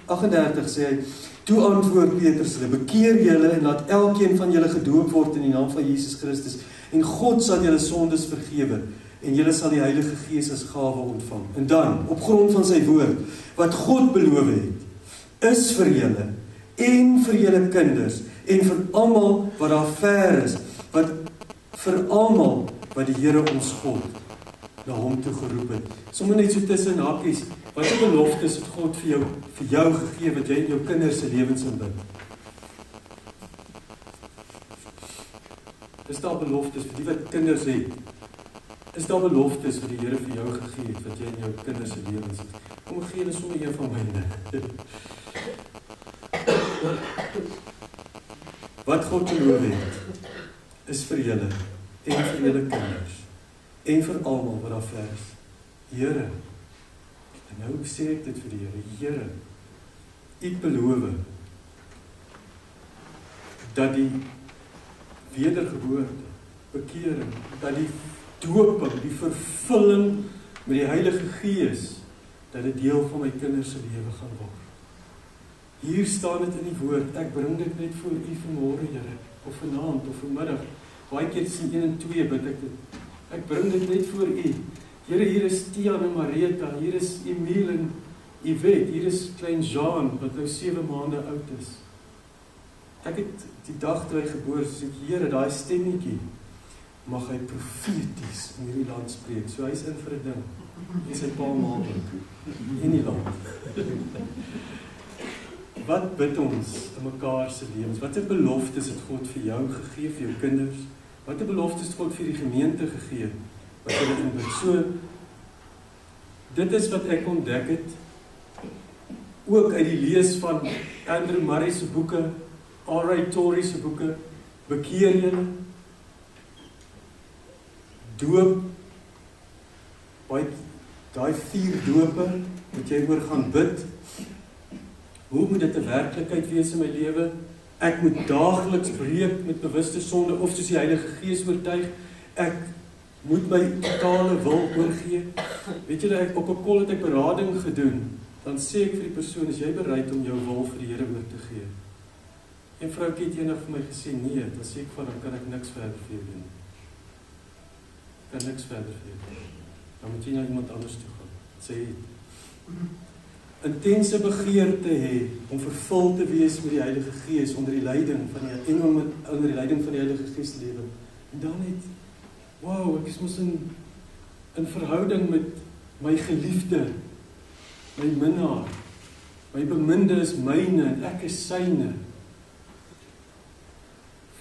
S1: 38 sê hy, toe antwoord Petrus hulle, bekeer julle en laat elkeen van julle gedoop word in die naam van Jesus Christus, en God sal julle sondes vergewe, en julle sal die Heilige Gees as gawe ontvang. En dan, op grond van sy woord, wat God beloof het, is vir julle, en vir julle kinders, en vir almal wat daar ver is, vir almal wat die Here ons God na hom toe geroep het. Sommige net so tussen hakies, wat die beloftes het God vir jou gegee, wat jy in jou kinders se lewens inbind. Is daar beloftes vir die wat kinders het? Is daar beloftes wat die Here vir jou gegee het, wat jy in jou kinders se lewens het? Kom gee hulle sommer een van myne. Wat God beloof het, is vir julle, en vir julle kinders, en vir almal wat daar ver is. Here, en nou sê ek dit vir die Here, Here, ek beloof dat die wedergeboorte, bekering, dat die dooping, die vervulling met die Heilige Gees, dat dit deel van my kinders se lewe gaan word. Hier staan dit in die woord, ek bring dit net voor u vanmôre, Here, of vanaand, of vanmiddag, baie keer sien 1 en 2 bid ek dit, ek bring dit net voor u. Here, hier is Tian en Marita, hier is Emile en Yvette, hier is klein Jean, wat nou 7 maande oud is. Ek het die dag toe hy geboor, sê ek, Here, daai stemmetjie, mag hy profeties in hierdie land spreek. So hy is in vir 'n ding. Hy is 'n paar maande in die land. Wat bid ons in mekaar se lewens? Watter beloftes het God vir jou gegee, vir jou kinders? Watter beloftes het God vir die gemeente gegee? Wat hulle inbid. So, dit is wat ek ontdek het, ook uit die lees van Andrew Murray se boeke, R.A. Torrey se boeke, bekeer julle, doop, daai 4 dope, wat jy oor gaan bid, hoe moet dit 'n werklikheid wees in my lewe? Ek moet daagliks breek met bewuste sonde, of soos die Heilige Gees oortuig, ek moet my totale wil oorgee. Weet julle, op 'n kol het ek berading gedoen, dan sê ek vir die persoon, is jy bereid om jou wil vir die Here oor te gee? Een vroukie het eendag vir my gesê, nee, dan sê ek van, dan kan ek niks verder vir jou doen. Ek kan niks verder vir jou doen. Dan moet jy na iemand anders toe gaan. Sê het. Intense begeerte hê om vervul te wees met die Heilige Gees onder die leiding van onder die leiding van die Heilige Gees te lewe. En dan net, wow, ek is mos in verhouding met my geliefde, my minnaar, my beminde is myne en ek is syne.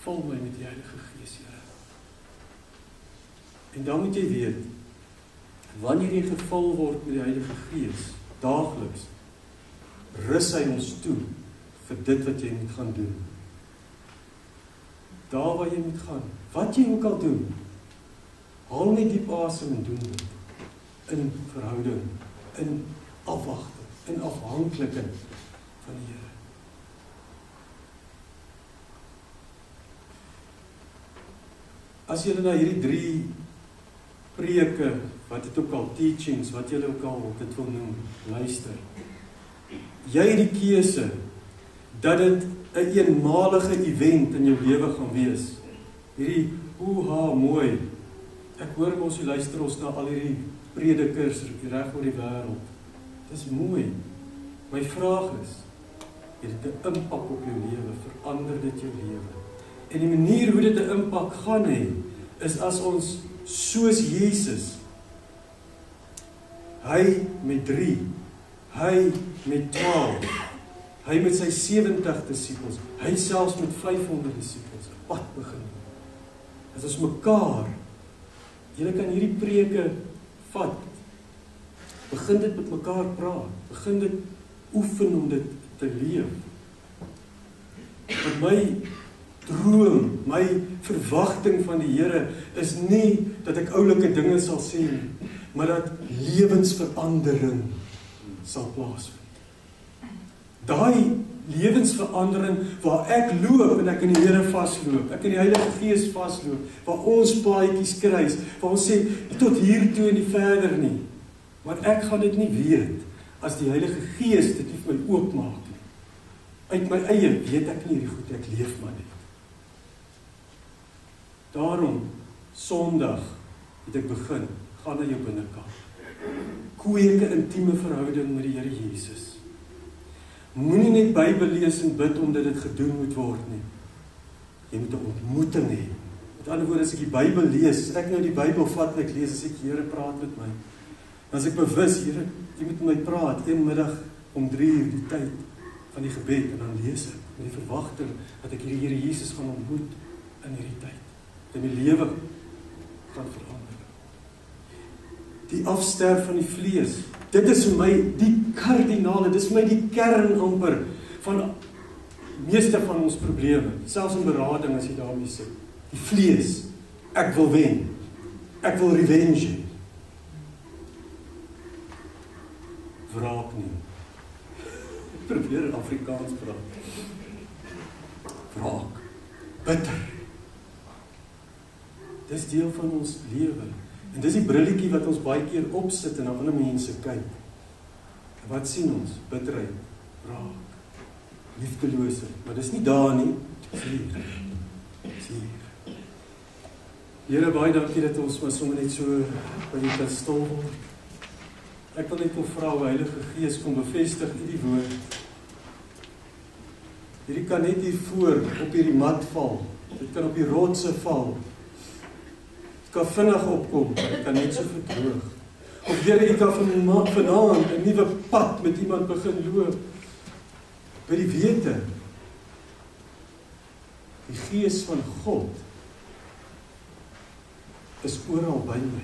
S1: Vul my met die Heilige Gees, Here. En dan moet jy weet, wanneer jy gevul word met die Heilige Gees, daagliks, rus hy ons toe vir dit wat jy moet gaan doen. Daar waar jy moet gaan, wat jy ook al doen, haal net diep asem en doen dit in verhouding in afwagting, in afhanklikheid van die Here. As julle na hierdie 3 preke, wat het ook al, teachings, wat julle ook al dit wil noem, luister. Jy het die keuse, dat dit 'n eenmalige event in jou lewe gaan wees. Hierdie, mooi. Ek hoor ons, jy luister ons na al hierdie predikers reg oor die wêreld. Dit is mooi. My vraag is, het dit 'n impak op jou lewe? Verander dit jou lewe? En die manier hoe dit 'n impak gaan hê, is as ons soos Jesus, hy met 3, hy met 12, hy met sy 70 disippels, hy selfs met 500 disippels, pad begin. As ons mekaar, julle kan hierdie preke vat, begin dit met mekaar praat, begin dit oefen om dit te leef. Want my droom, my verwagting van die Here is nie dat ek oulike dinge sal sê nie, maar dat lewensverandering sal plaasvind. Daai lewensverandering waar ek loop en ek in die Here vasloop, ek in die Heilige Gees vasloop, waar ons paadjies kruis, waar ons sê tot hier toe en nie verder nie. Maar ek gaan dit nie weet as die Heilige Gees dit nie vir my oopmaak nie. Uit my eie weet ek nie hierdie goed, ek leef maar net. Daarom, Sondag het ek begin, gaan na jou binnekant. Kweek 'n intieme verhouding met die Here Jesus. Moenie net Bybel lees en bid omdat dit gedoen moet word nie. Jy moet 'n ontmoeting hê. Met ander woorde, as ek die Bybel lees, as ek nou die Bybel vat en ek lees, as ek Here praat met my, dan as ek bewus, Here, jy moet met my praat, een middag om 3:00 die tyd van die gebed, en dan lees ek, met die verwagting, dat ek hierdie Here Jesus gaan ontmoet in hierdie tyd, en my lewe gaan verander. Die afsterf van die vlees, dit is vir my die kardinale, dit is vir my die kern amper van meeste van ons probleme, selfs in berading as jy daarmee sê. Die vlees, ek wil wen, ek wil revenge, wraak neem. Ek probeer in Afrikaans praat. Wraak, bitter. Dis deel van ons lewe. En dis die brilletjie wat ons baie keer opsit en na ander mense kyk. En wat sien ons? Bitterheid, wraak, liefdeloosheid. Maar dis nie daar nie. Dis hier. Dis hier. Here, baie dankie dat ons maar sommer net so by U kan stil word. Ek wil net vra, Heilige Gees, kom bevestig U die woord. Hierdie kan net hier voor op hierdie mat val. Dit kan op die rotse val. Kan vinnig opkom, dit kan net so verdroog. Of Here, U kan vanaand 'n nuwe pad met iemand begin loop. By die wete, die Gees van God is oral by my.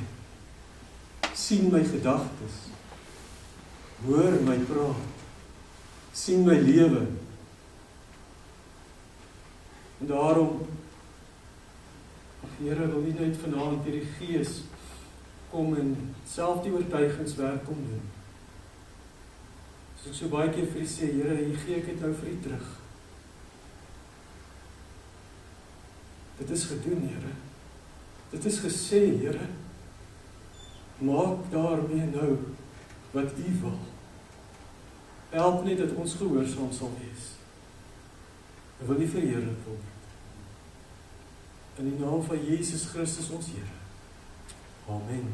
S1: Sien my gedagtes, hoor my praat, sien my lewe. En daarom, Here, wil U net vanaand deur die Gees kom en self die oortuigingswerk kom doen. As ek so baie keer vir U sê, Here, hier gee ek dit nou vir U terug. Dit is gedoen, Here. Dit is gesê, Here. Maak daarmee nou wat U wil. Help net dat ons gehoorsaam sal wees. Ek wil U verheerlik word. In die naam van Jesus Christus ons Here. Amen.